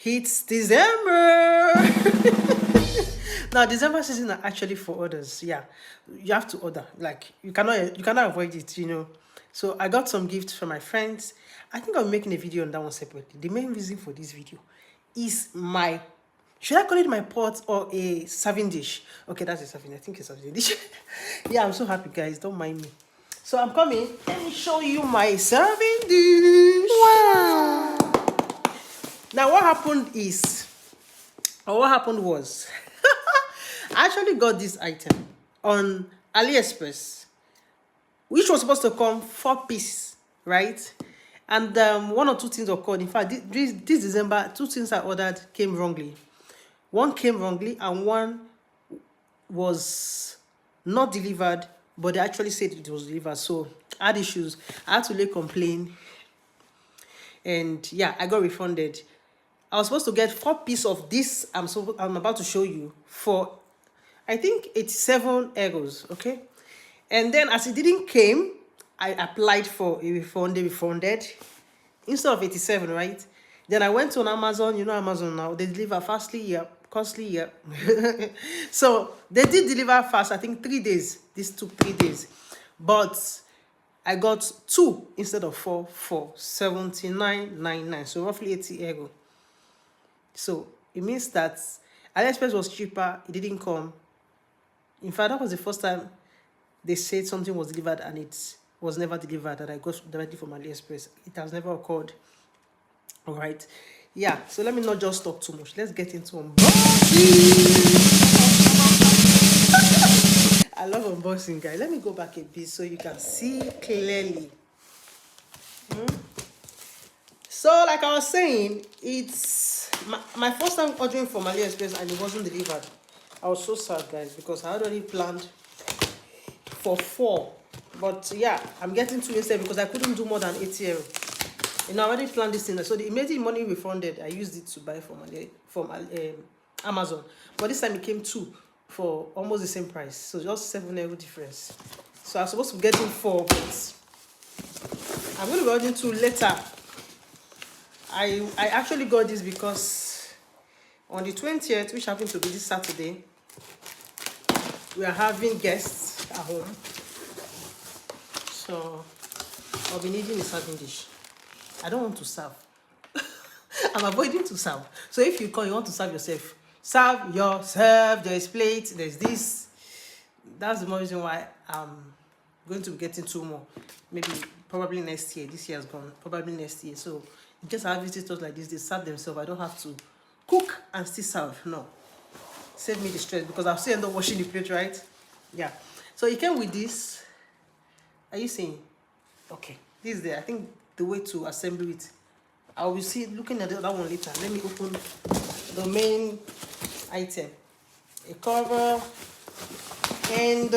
It's December. Now, December season are actually for others. Yeah, you have to order. Like you cannot avoid it. So I got some gifts from my friends. I think I'm making a video on that one separately. The main reason for this video is my. Should I call it my pot or a serving dish? Okay, that's a serving. I think it's a serving dish. Yeah, I'm so happy, guys. Don't mind me. So I'm coming. Let me show you my serving dish. Wow. Now, what happened was, I actually got this item on AliExpress, which was supposed to come 4 pieces, right? And one or two things occurred. In fact, this December, two things I ordered came wrongly. One came wrongly, and one was not delivered, but they actually said it was delivered. So I had issues. I had to lay complaint, and yeah, I got refunded. I was supposed to get 4 pieces of this. I'm about to show you for, I think, 87 euros. Okay, and then as it didn't came, I applied for a refund. They refunded instead of 87, right? Then I went on Amazon. You know Amazon now, they deliver fastly, yeah, costly, yeah. So they did deliver fast. I think 3 days. This took 3 days, but I got two instead of four for 79.99. So roughly 80 euro. So it means that AliExpress was cheaper. It didn't come. In fact, that was the first time they said something was delivered and it was never delivered, that I got directly from AliExpress. It has never occurred. All right. Yeah. So let me not just talk too much. Let's get into unboxing. I love unboxing, guys. Let me go back a bit so you can see clearly. So, like I was saying, it's my first time ordering from AliExpress and it wasn't delivered. I was so sad, guys, because I had already planned for 4. But yeah, I'm getting 2 instead because I couldn't do more than 80 euro. I already planned this thing. So the immediate money refunded, I used it to buy from Amazon. But this time it came 2 for almost the same price. So just 7 euro difference. So I was supposed to be getting 4, but I'm going to be ordering 2 later. I actually got this because on the 20th, which happened to be this Saturday, we are having guests at home. So I'll be needing a serving dish. I don't want to serve. I'm avoiding to serve. So if you come, you want to serve yourself. Serve yourself. There's plate. There's this. That's the more reason why I'm going to be getting 2 more. Maybe probably next year. This year has gone. Probably next year. So in case I have visitors like this, they serve themselves. I don't have to cook and still serve. No. Save me the stress because I'll still end up washing the plate, right? Yeah. So it came with this. Are you seeing? Okay. This is I think the way to assemble it. I will see looking at the other one later. Let me open the main item. A cover and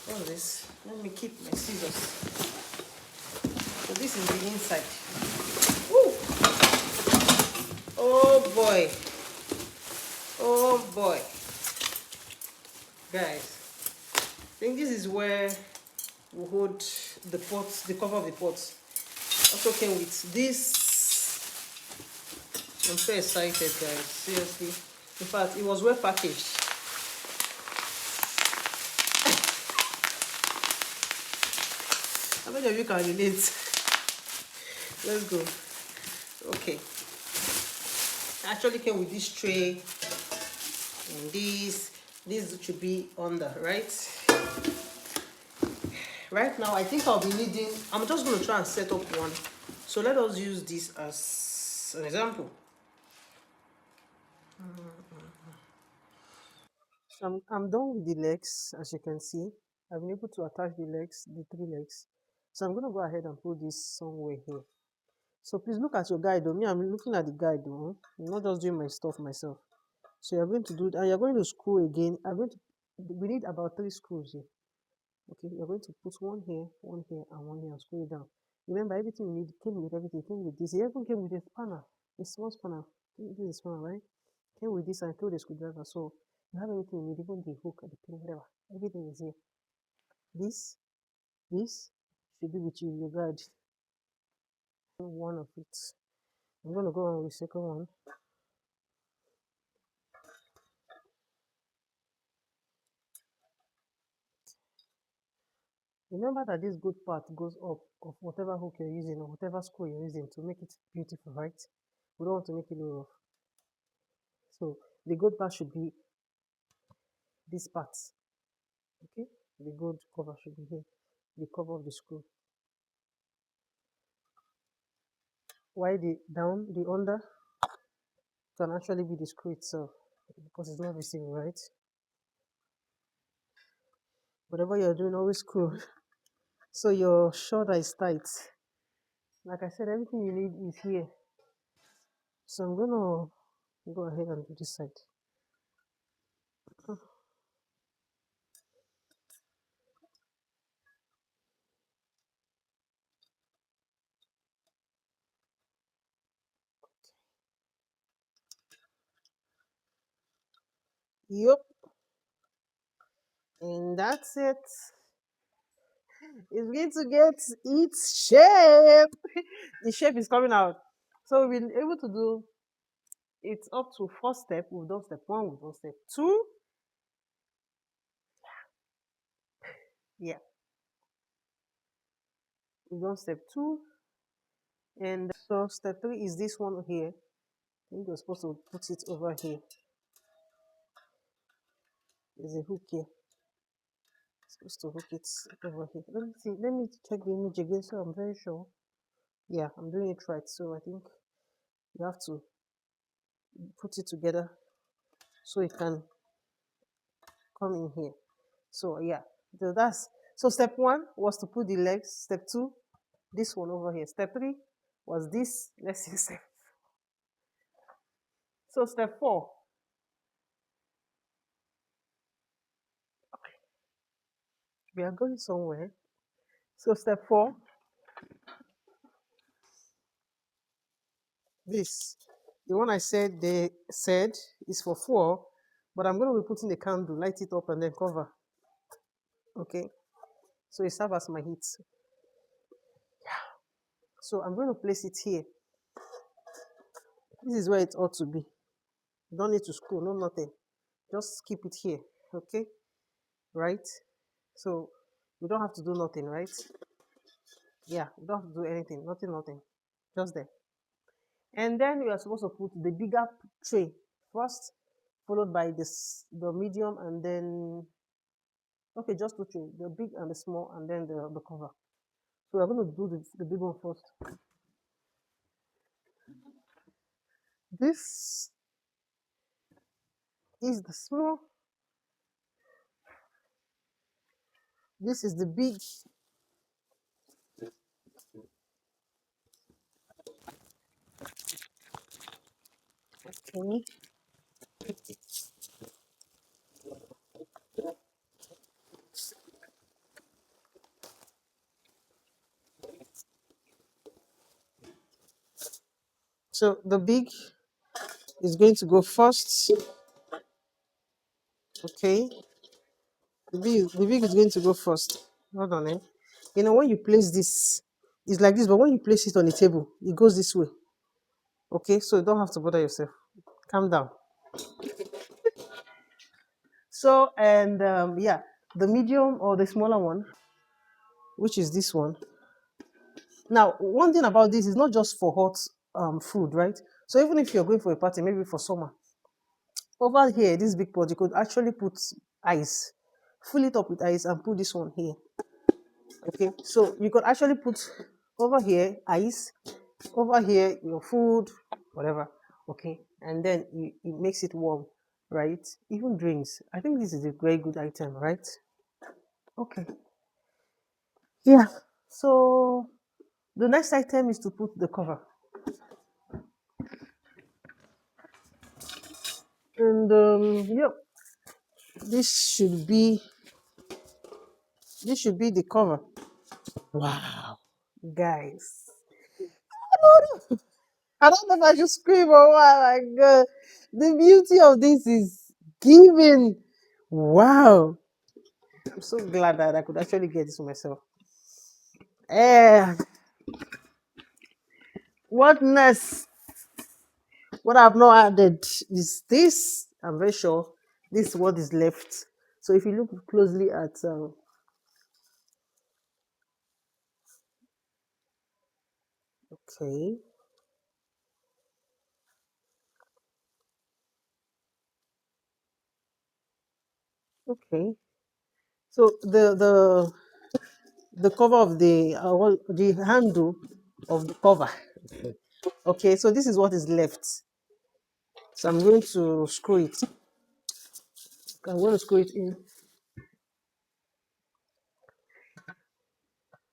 what is this? Let me keep my scissors. So this is the inside. Woo! Oh boy. Oh boy. Guys, I think this is where we hold the pots, the cover of the pots. Also came with this. I'm so excited, guys. Seriously. In fact, it was well packaged. How many of you can relate? Let's go. Okay. I actually came with this tray and this. This should be under, right? Right now, I think I'll be needing. I'm just going to try and set up one. So let us use this as an example. So I'm done with the legs, as you can see. I've been able to attach the legs, the 3 legs. So I'm going to go ahead and put this somewhere here. So please look at your guide. Though. Me, I'm looking at the guide. Though. I'm not just doing my stuff myself. So you're going to do that. And you're going to screw again. We need about 3 screws here. Okay, you're going to put one here, and one here, and screw it down. Remember, everything you need came with everything. Came with this. It even came with a spanner, a small spanner. This is a spanner, right? Came with this and through the screwdriver. So you have everything you need, even the hook, the pin, whatever. Everything is here. This should be with you, your guide. One of it. I'm gonna go on with the second one. Remember that this good part goes up of whatever hook you're using or whatever screw you're using to make it beautiful, right? We don't want to make it look rough. So the good part should be this part. Okay? The good cover should be here. The cover of the screw. While the down, the under can actually be the screw itself because it's not receiving, right? Whatever you're doing, always screw. So your shoulder is tight. Like I said, everything you need is here. So I'm gonna go ahead and do this side. Yup. And that's it. It's going to get its shape. The shape is coming out. So we've been able to do it up to 4 steps. We've done step one, we've done step two. Yeah. We've done step two. And so step three is this one here. I think you're supposed to put it over here. There's a hook here. Supposed to hook it over here. Let me see. Let me check the image again so I'm very sure. Yeah, I'm doing it right. So I think you have to put it together so it can come in here. So yeah, that's so step one was to put the legs. Step two, this one over here. Step three was this. Let's see step. So step four. We are going somewhere. So step four. This, the one I said they said is for 4, but I'm going to be putting the candle, light it up, and then cover. Okay, so it serves as my heat. So I'm going to place it here. This is where it ought to be. You don't need to screw, no nothing. Just keep it here. Okay, right? So you don't have to do nothing, right? Yeah, you don't have to do anything, nothing, just there. And then you are supposed to put the bigger tray first, followed by the medium, and then okay, just 2 tray, the big and the small, and then the cover. So we're going to do the big one first. This is the small. This is the big. Okay. So the big is going to go first. Okay. The big is going to go first. Hold on, eh? You know, when you place this, it's like this, but when you place it on the table, it goes this way. Okay, so you don't have to bother yourself. Calm down. So, and yeah, the medium or the smaller one, which is this one. Now, one thing about this is not just for hot food, right? So even if you're going for a party, maybe for summer, over here, this big pot, you could actually put ice, fill it up with ice, and put this one here. Okay, so you could actually put over here ice, over here your food, whatever. Okay, and then it makes it warm, right? Even drinks. I think this is a very good item, right? Okay. Yeah. So the next item is to put the cover. And yep, this should be the cover. Wow, guys. I don't know if I should scream or what. Like the beauty of this is giving. Wow. I'm so glad that I could actually get this for myself. Eh, what next? What I've not added is this. I'm very sure this is what is left. So if you look closely at, okay, okay. So the cover of the handle of the cover. Okay, so this is what is left. So I'm going to screw it. I'm going to screw it in.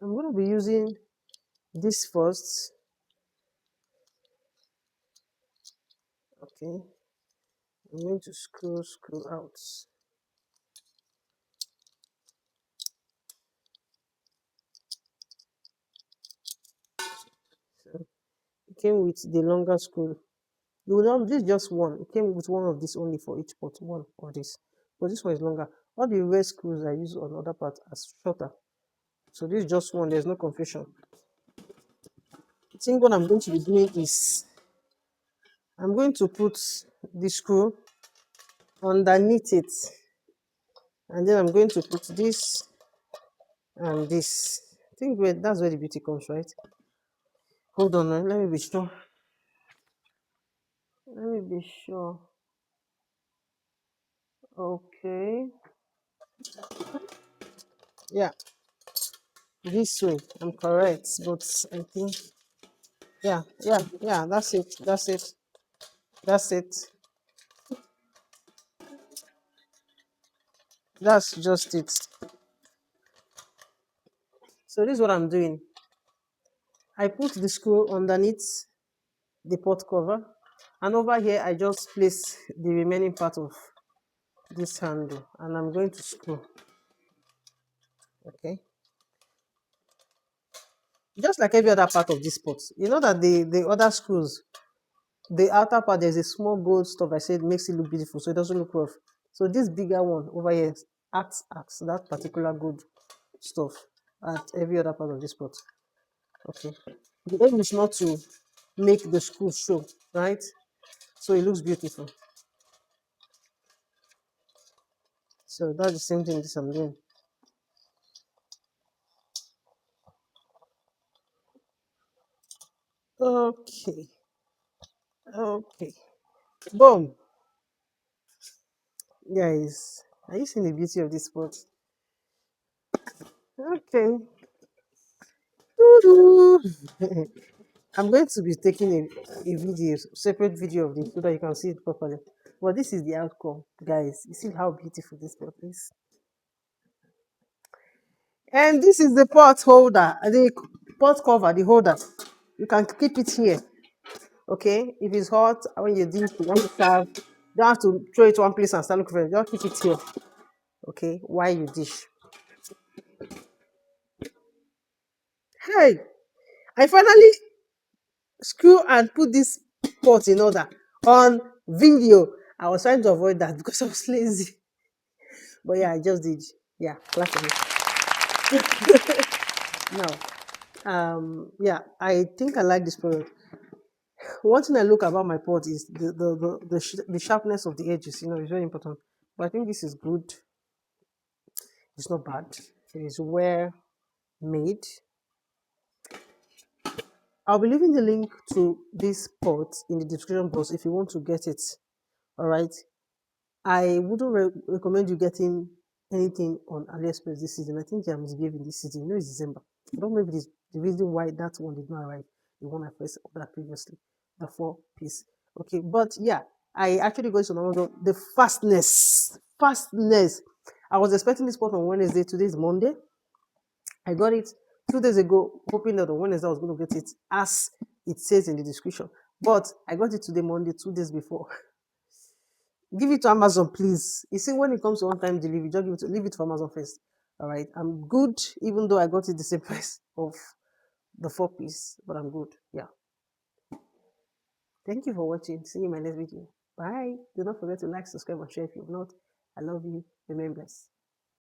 I'm going to be using this first. Okay, I'm going to screw out. So it came with the longer screw. You will not, this is just one. It came with one of this only for each pot, one of this. But this one is longer. All the red screws I use on other parts are shorter. So this is just one, there's no confusion. I think what I'm going to be doing is I'm going to put the screw underneath it, and then I'm going to put this and this. I think that's where the beauty comes, right? Hold on, let me be sure. Let me be sure. Okay. Yeah, this way. I'm correct, but I think yeah. That's it. That's it. That's it. That's just it. So this is what I'm doing. I put the screw underneath the pot cover, and over here I just place the remaining part of this handle, and I'm going to screw. Okay, just like every other part of this pot. You know that the other screws, the outer part, there's a small gold stuff I said makes it look beautiful, so it doesn't look rough. So this bigger one over here acts that particular gold stuff at every other part of this pot. Okay, the aim is not to make the screw show, right? So it looks beautiful. So that's the same thing this I'm doing. Okay, okay, boom, guys. Are you seeing the beauty of this pot? Okay. I'm going to be taking a video, separate video of this so that you can see it properly. But this is the outcome, guys. You see how beautiful this pot is. And this is the pot holder, the pot cover, the holder. You can keep it here. Okay, if it's hot, when you dish, you want to serve, you don't have to throw it one place and start looking for it. Just keep it here. Okay, while you dish. Hey, I finally screw and put this pot in order on video. I was trying to avoid that because I was lazy. But yeah, I just did. Yeah, clap for me. Now, yeah, I think I like this product. One thing I look about my pot is the sharpness of the edges. It's very important. But I think this is good. It's not bad. It is well made. I'll be leaving the link to this pot in the description box if you want to get it. All right. I wouldn't recommend you getting anything on AliExpress this season. I think they are misbehaving this season. It's December. I don't know if it is the reason why that one did not arrive, the one I first ordered previously, the 4 piece. Okay, but yeah, I actually got it on Amazon. The fastness. I was expecting this pot on Wednesday. Today is Monday. I got it 2 days ago, hoping that on Wednesday I was going to get it as it says in the description. But I got it today, Monday, 2 days before. Give it to Amazon, please. You see, when it comes to on-time delivery, just leave it for Amazon first. All right, I'm good, even though I got it the same price of the 4 piece, but I'm good. Yeah. Thank you for watching. See you in my next video. Bye. Do not forget to like, subscribe, and share if you've not. I love you. Remain blessed.